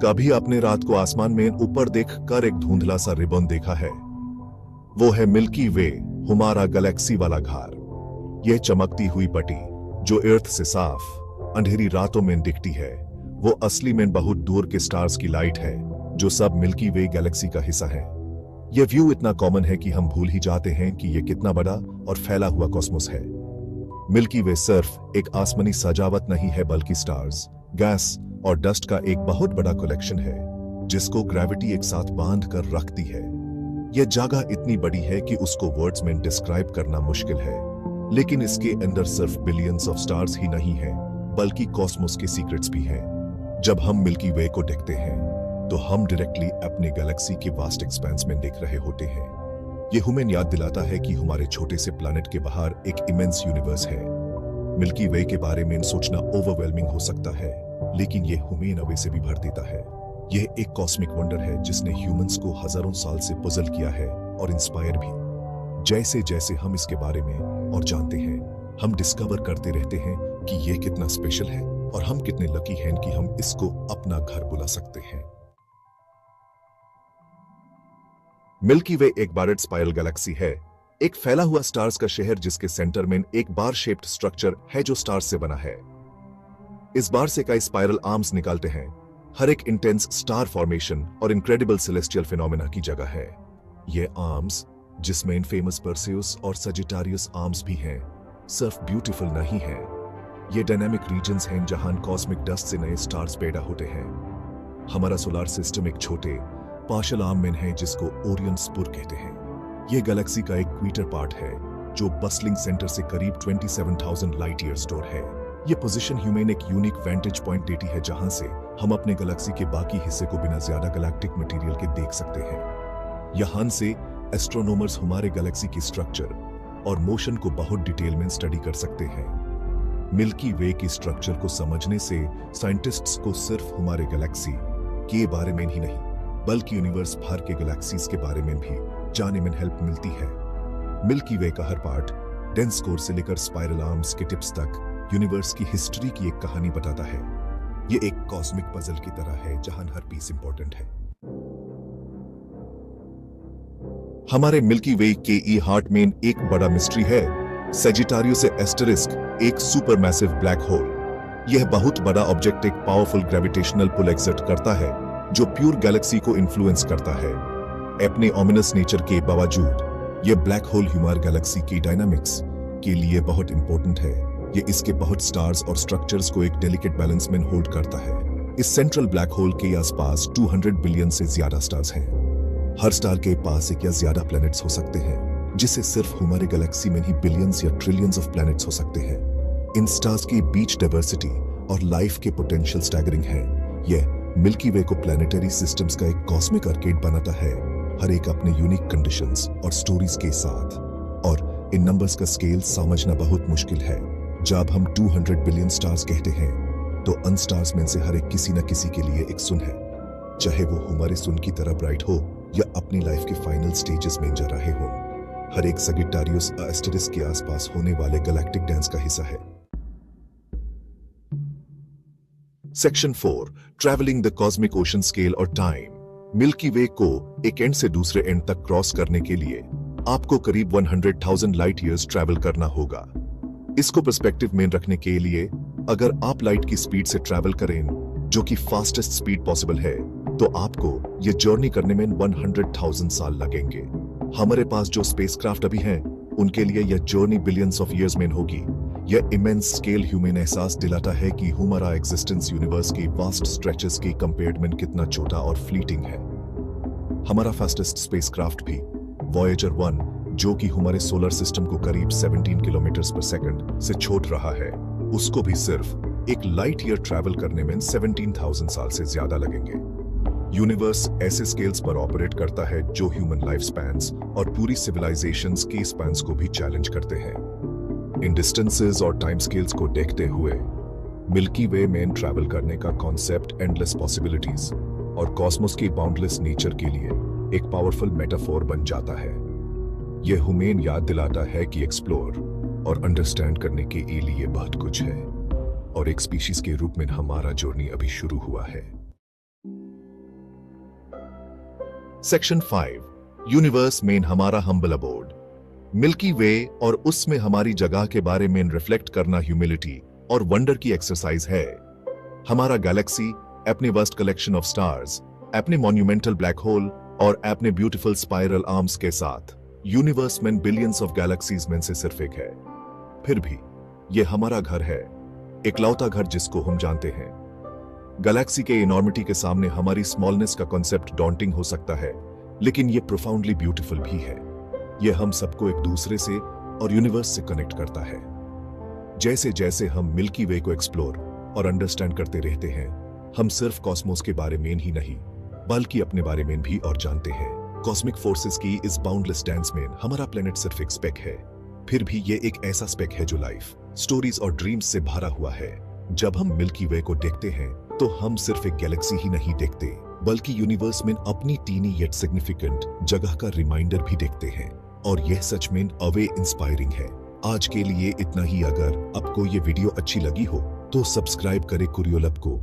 कभी आपने रात को आसमान में ऊपर देखकर एक धुंधला सा रिबन देखा है? वो है मिल्की वे, हमारा गैलेक्सी वाला घर। यह चमकती हुई पट्टी जो अर्थ से साफ अंधेरी रातों में दिखती है, वो असली में बहुत दूर के स्टार्स की लाइट है जो सब मिल्की वे गैलेक्सी का हिस्सा है। यह व्यू इतना कॉमन है कि हम भूल ही जाते हैं कि यह कितना बड़ा और फैला हुआ कॉस्मोस है। मिल्की वे सिर्फ एक आसमानी सजावट नहीं है, बल्कि स्टार्स, गैस और डस्ट का एक बहुत बड़ा कलेक्शन है जिसको ग्रेविटी एक साथ बांध कर रखती है। यह जगह इतनी बड़ी है कि उसको वर्ड्स में डिस्क्राइब करना मुश्किल है, लेकिन इसके अंदर सिर्फ बिलियंस ऑफ स्टार्स ही नहीं है, बल्कि कॉस्मोस के सीक्रेट्स भी हैं। जब हम मिल्की वे को देखते हैं तो हम डायरेक्टली अपने गैलेक्सी के वास्ट एक्सपेंस में देख रहे होते हैं। यह हमें याद दिलाता है कि हमारे छोटे से प्लैनेट के बाहर एक इमेंस यूनिवर्स है। मिल्की वे के बारे में सोचना ओवरवेलमिंग हो सकता है, लेकिन यह हमें नवे से भी भर देता है। यह एक कॉस्मिक वंडर है जिसने ह्यूमंस को हजारों साल से पजल किया है और इंस्पायर भी। जैसे जैसे हम इसके बारे में और जानते हैं, हम डिस्कवर करते रहते हैं कि यह कितना स्पेशल है और हम कितने लकी हैं कि हम इसको अपना घर बुला सकते हैं। मिल्की वे एक बारेट स्पाइरल गैलेक्सी है, एक फैला हुआ स्टार्स का शहर जिसके सेंटर में एक बार शेप्ड स्ट्रक्चर है जो स्टार्स से बना है। इस बार से कई स्पाइरल आर्म्स निकालते हैं। हर एक इंटेंस स्टार फॉर्मेशन और इनक्रेडिबल सेलेस्टियल फिनोमेना की जगह है। ये आर्म्स, जिसमें इनफेमस परसेउस और सजिटारियस आर्म्स भी हैं, सिर्फ ब्यूटीफुल नहीं है। ये डायनामिक रीजन्स हैं जहां कॉस्मिक डस्ट से नए स्टार्स पैदा होते हैं। हमारा सोलर सिस्टम एक छोटे पार्शियल आर्म में है जिसको ओरियन स्पुर कहते हैं। यह गैलेक्सी का एक क्वीटर पार्ट है जो बस्लिंग सेंटर से करीब 27,000 लाइट ईयर स्टोर है। यह पोजीशन ह्यूमन एक यूनिक वेंटेज पॉइंट देती है जहां से हम अपने गैलेक्सी के बाकी हिस्से को बिना ज्यादा गैलेक्टिक मटेरियल के देख सकते हैं। यहां से एस्ट्रोनॉमर्स हमारे गैलेक्सी की स्ट्रक्चर और मोशन को बहुत डिटेल में स्टडी कर सकते हैं। मिल्की वे की स्ट्रक्चर को समझने से साइंटिस्ट्स को सिर्फ हमारे गैलेक्सी के बारे में ही नहीं, बल्कि यूनिवर्स भर के गैलेक्सीज के बारे में भी जानने में हेल्प मिलती है। मिल्की वे का हर पार्ट, डेंस कोर से लेकर स्पाइरल आर्म्स के टिप्स तक, यूनिवर्स की हिस्ट्री की एक कहानी बताता है। यह एक कॉस्मिक पजल की तरह है जहां हर पीस इंपॉर्टेंट है। हमारे मिल्की वे के हार्ट में एक बड़ा मिस्ट्री है। सजिटारियो से एस्टेरिस्क, एक सुपर मैसिव ब्लैक होल। यह बहुत बड़ा ऑब्जेक्ट एक पावरफुल ग्रेविटेशनल पुल एक्सर्ट करता है जो प्यूर गैलेक्सी को इन्फ्लुएंस करता है। अपने ऑमिनस नेचर के बावजूद यह ब्लैक होल हमारी गैलेक्सी की डायनामिक्स के लिए बहुत इंपॉर्टेंट है। ये इसके बहुत स्टार्स और स्ट्रक्चर्स को एक डेलिकेट बैलेंस में होल्ड करता है। इस सेंट्रल ब्लैक होल के आसपास 200 बिलियन से ज्यादा स्टार्स हैं। हर स्टार के पास एक या ज्यादा प्लैनेट्स हो सकते हैं, जिससे सिर्फ हमारे गैलेक्सी में ही बिलियंस या ट्रिलियंस ऑफ प्लैनेट्स हो सकते हैं। इन स्टार्स की बीच डाइवर्सिटी और लाइफ के पोटेंशियल स्टैगरिंग है। यह मिल्की वे को प्लैनेटरी सिस्टम्स का एक कॉस्मिक आर्केड बनाता है, हर एक अपने यूनिक कंडीशंस और स्टोरीज के साथ। और इन नंबर्स का स्केल समझना बहुत मुश्किल है। जब हम 200 बिलियन स्टार्स कहते हैं तो अन स्टार्स में से हर एक किसी न किसी के लिए एक सुन है, चाहे वो हमारे सुन की तरह ब्राइट हो या अपनी लाइफ के फाइनल स्टेजेस में जा रहे हो। हर एक सगिटारियस एस्टेरिस के आसपास होने वाले गैलेक्टिक डांस का हिस्सा है। Section 4, travelling the cosmic ocean scale और टाइम। मिल्की वे को एक एंड से दूसरे एंड तक क्रॉस करने के लिए आपको करीब 100,000 लाइट ईयर्स ट्रैवल करना होगा। इसको पर्सपेक्टिव में रखने के लिए, अगर आप लाइट की स्पीड से ट्रैवल करें, जो कि फास्टेस्ट स्पीड पॉसिबल है, तो आपको यह जर्नी करने में 100,000 साल लगेंगे। हमारे पास जो स्पेसक्राफ्ट अभी हैं, उनके लिए यह जर्नी बिलियंस ऑफ ईयर्स में होगी। यह इमेंस स्केल ह्यूमन एहसास दिलाता है कि हमारा एग्जिस्टेंस यूनिवर्स की वास्ट स्ट्रेचेस की कंपेयर्ड में कितना छोटा और फ्लीटिंग है। हमारा फास्टेस्ट स्पेसक्राफ्ट भी वॉयेजर 1, जो कि हमारे सोलर सिस्टम को करीब 17 किलोमीटर पर सेकंड से छोड़ रहा है, उसको भी सिर्फ एक लाइट ईयर ट्रैवल करने में 17,000 साल से ज्यादा लगेंगे। यूनिवर्स ऐसे स्केल्स पर ऑपरेट करता है जो ह्यूमन लाइफ स्पैन्स और पूरी सिविलाइजेशंस के स्पैन्स को भी चैलेंज करते हैं। इन डिस्टेंसेस और टाइम स्केल्स को देखते हुए मिल्की वे में ट्रैवल करने का कॉन्सेप्ट एंडलेस पॉसिबिलिटीज और कॉस्मोस की बाउंडलेस नेचर के लिए एक पावरफुल मेटाफोर बन जाता है। यह हमें याद दिलाता है कि एक्सप्लोर और अंडरस्टैंड करने के लिए बहुत कुछ है। और एक स्पीशीज के रूप में हमारा जर्नी अभी शुरू हुआ है। सेक्शन 5 यूनिवर्स में हमारा हम्बल अबोर्ड। मिल्की वे और उसमें हमारी जगह के बारे में रिफ्लेक्ट करना ह्यूमिलिटी और वंडर की एक्सरसाइज है। हमारा गैलेक्सी अपने वास्ट कलेक्शन ऑफ स्टार्स, अपने मॉन्यूमेंटल ब्लैक होल और अपने ब्यूटीफुल स्पाइरल आर्म्स के साथ यूनिवर्स में बिलियंस ऑफ गैलेक्सीज में से सिर्फ एक है। फिर भी यह हमारा घर है, इकलौता घर जिसको हम जानते हैं। गैलेक्सी के इनॉर्मिटी के सामने हमारी स्मॉलनेस का कॉन्सेप्ट डॉन्टिंग हो सकता है, लेकिन यह प्रोफाउंडली ब्यूटीफुल भी है। यह हम सबको एक दूसरे से और यूनिवर्स से कनेक्ट करता है। जैसे जैसे हम मिल्की वे को एक्सप्लोर और अंडरस्टैंड करते रहते हैं, हम सिर्फ कॉस्मोस के बारे में ही नहीं बल्कि अपने बारे में भी और जानते हैं। कॉस्मिक फोर्सेस की इस बाउंडलेस डांस में हमारा प्लेनेट सिर्फ एक स्पेक है, फिर भी ये एक ऐसा स्पेक है जो लाइफ, स्टोरीज और ड्रीम्स से भरा हुआ है। जब हम मिल्की वे को देखते हैं तो हम सिर्फ एक गैलेक्सी ही नहीं देखते, बल्कि यूनिवर्स में अपनी टीनी येट सिग्निफिकेंट जगह का रिमाइंडर भी देखते हैं। और यह सच में अवे इंस्पायरिंग है। आज के लिए इतना ही। अगर आपको ये वीडियो अच्छी लगी हो तो सब्सक्राइब करें कुरियोलब को